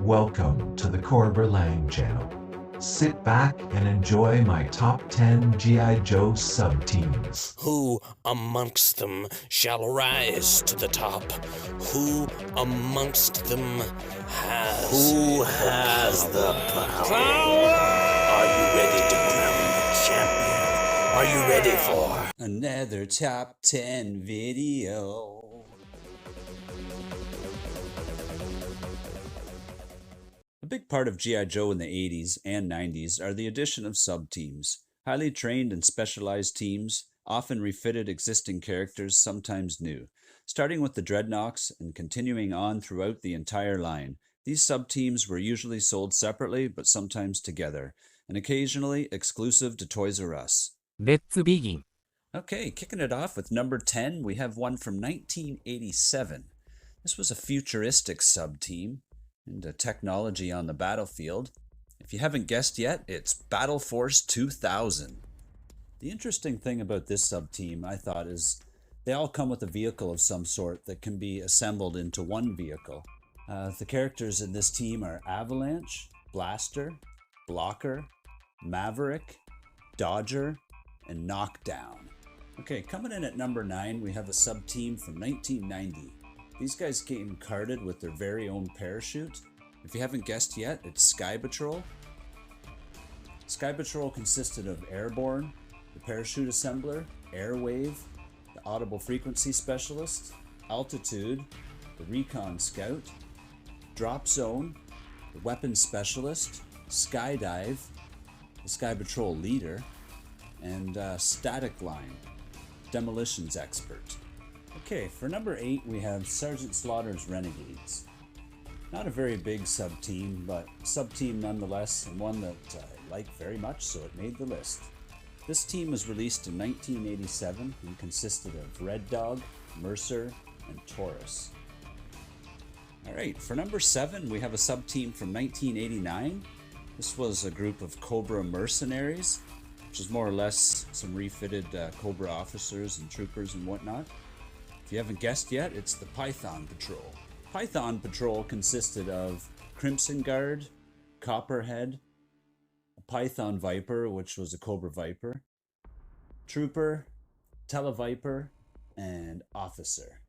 Welcome to the Corberlang channel. Sit back and enjoy my top 10 G.I. Joe sub-teams. Who amongst them shall rise to the top? Who amongst them has... Who has the power? Are you ready to crown the champion? Are you ready for another top 10 video? A big part of G.I. Joe in the 80s and 90s are the addition of sub-teams. Highly trained and specialized teams, often refitted existing characters, sometimes new. Starting with the Dreadnoks and continuing on throughout the entire line, these sub-teams were usually sold separately but sometimes together, and occasionally exclusive to Toys R Us. Let's begin. Okay, kicking it off with number 10, we have one from 1987. This was a futuristic sub-team and technology on the battlefield. If you haven't guessed yet, it's Battleforce 2000. The interesting thing about this sub-team, I thought, is they all come with a vehicle of some sort that can be assembled into one vehicle. The characters in this team are Avalanche, Blaster, Blocker, Maverick, Dodger, and Knockdown. Okay, coming in at number 9, we have a sub-team from 1990. These guys came carded with their very own parachute. If you haven't guessed yet, it's Sky Patrol. Sky Patrol consisted of Airborne, the Parachute Assembler, Airwave, the Audible Frequency Specialist, Altitude, the Recon Scout, Drop Zone, the Weapons Specialist, Skydive, the Sky Patrol Leader, and Static Line, Demolitions Expert. Okay, for number 8, we have Sergeant Slaughter's Renegades. Not a very big sub-team, but sub-team nonetheless, and one that I like very much, so it made the list. This team was released in 1987 and consisted of Red Dog, Mercer, and Taurus. Alright, for number 7, we have a sub-team from 1989. This was a group of Cobra mercenaries, which is more or less some refitted Cobra officers and troopers and whatnot. If you haven't guessed yet, it's the Python Patrol. Python Patrol consisted of Crimson Guard, Copperhead, a Python Viper, which was a Cobra Viper, Trooper, Televiper, and Officer.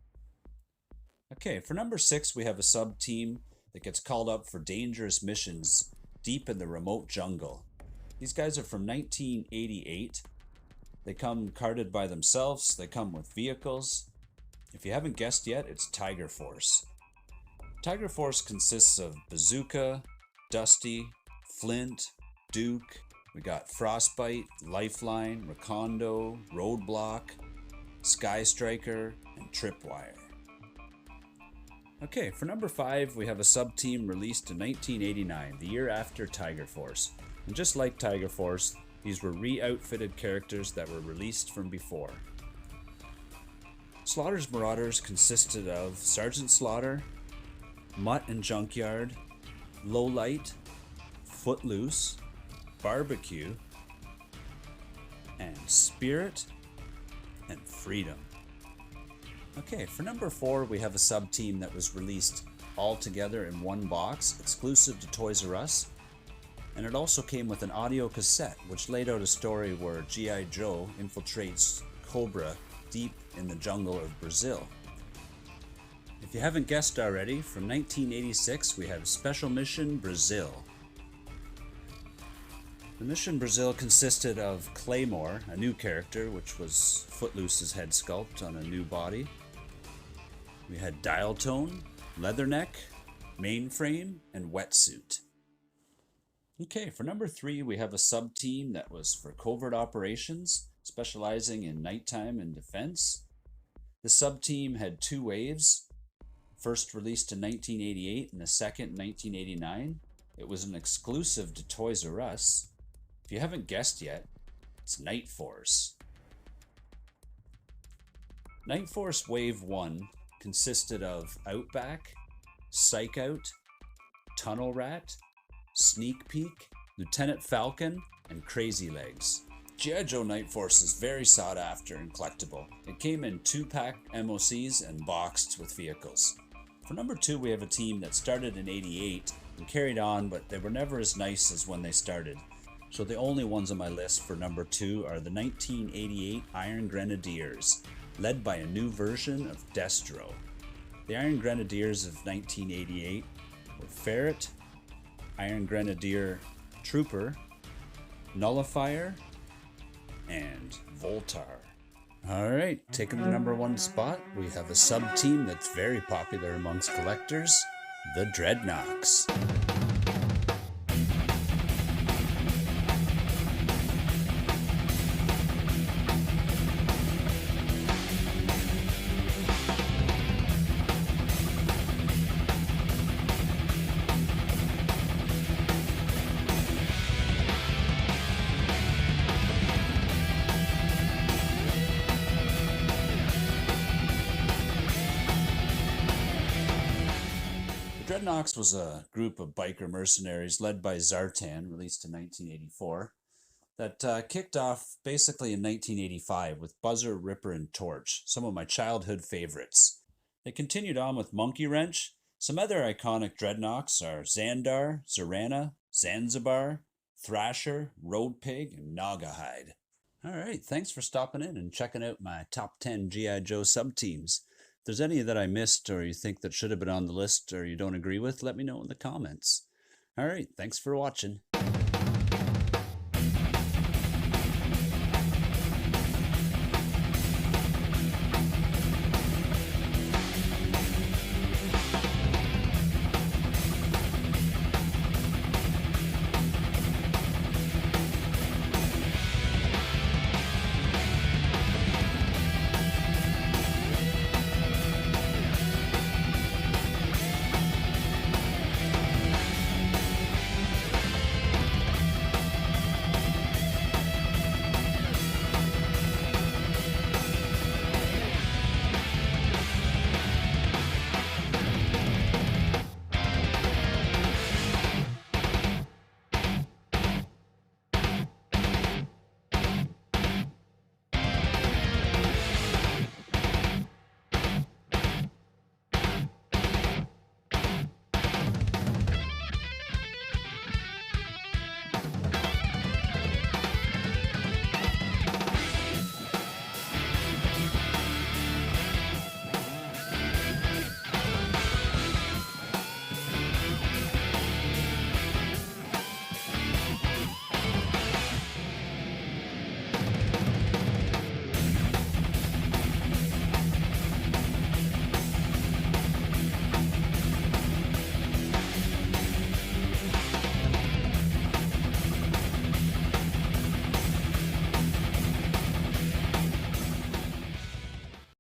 Okay, for number 6, we have a sub-team that gets called up for dangerous missions deep in the remote jungle. These guys are from 1988. They come carded by themselves, they come with vehicles. If you haven't guessed yet, it's Tiger Force. Tiger Force consists of Bazooka, Dusty, Flint, Duke. We got Frostbite, Lifeline, Recondo, Roadblock, Sky Striker, and Tripwire. Okay, for number 5, we have a sub-team released in 1989, the year after Tiger Force. And just like Tiger Force, these were re-outfitted characters that were released from before. Slaughter's Marauders consisted of Sergeant Slaughter, Mutt and Junkyard, Lowlight, Footloose, Barbecue, and Spirit, and Freedom. Okay, for number 4, we have a sub-team that was released all together in one box, exclusive to Toys R Us, and it also came with an audio cassette, which laid out a story where G.I. Joe infiltrates Cobra deep in the jungle of Brazil. If you haven't guessed already, from 1986 we have Special Mission Brazil. The Mission Brazil consisted of Claymore, a new character, which was Footloose's head sculpt on a new body. We had Dial Tone, Leatherneck, Mainframe, and Wetsuit. Okay, for number 3, we have a sub-team that was for covert operations, specializing in nighttime and defense. The sub-team had 2 waves, first released in 1988 and the second in 1989. It was an exclusive to Toys R Us. If you haven't guessed yet, it's Night Force. Night Force Wave 1 consisted of Outback, Psych Out, Tunnel Rat, Sneak Peek, Lieutenant Falcon, and Crazy Legs. G.I. Joe Night Force is very sought after and collectible. It came in 2-pack MOCs and boxed with vehicles. For number 2, we have a team that started in '88 and carried on, but they were never as nice as when they started. So the only ones on my list for number 2 are the 1988 Iron Grenadiers, led by a new version of Destro. The Iron Grenadiers of 1988 were Ferret, Iron Grenadier Trooper, Nullifier, and Voltar. Alright, taking the number 1 spot, we have a sub-team that's very popular amongst collectors, the Dreadnoks. Dreadnoks was a group of biker mercenaries led by Zartan, released in 1984, that kicked off basically in 1985 with Buzzer, Ripper, and Torch, some of my childhood favorites. They continued on with Monkey Wrench. Some other iconic Dreadnoks are Xandar, Zorana, Zanzibar, Thrasher, Road Pig, and Nagahide. Alright, thanks for stopping in and checking out my top 10 G.I. Joe sub-teams. If there's any that I missed or you think that should have been on the list or you don't agree with, let me know in the comments. Alright, thanks for watching.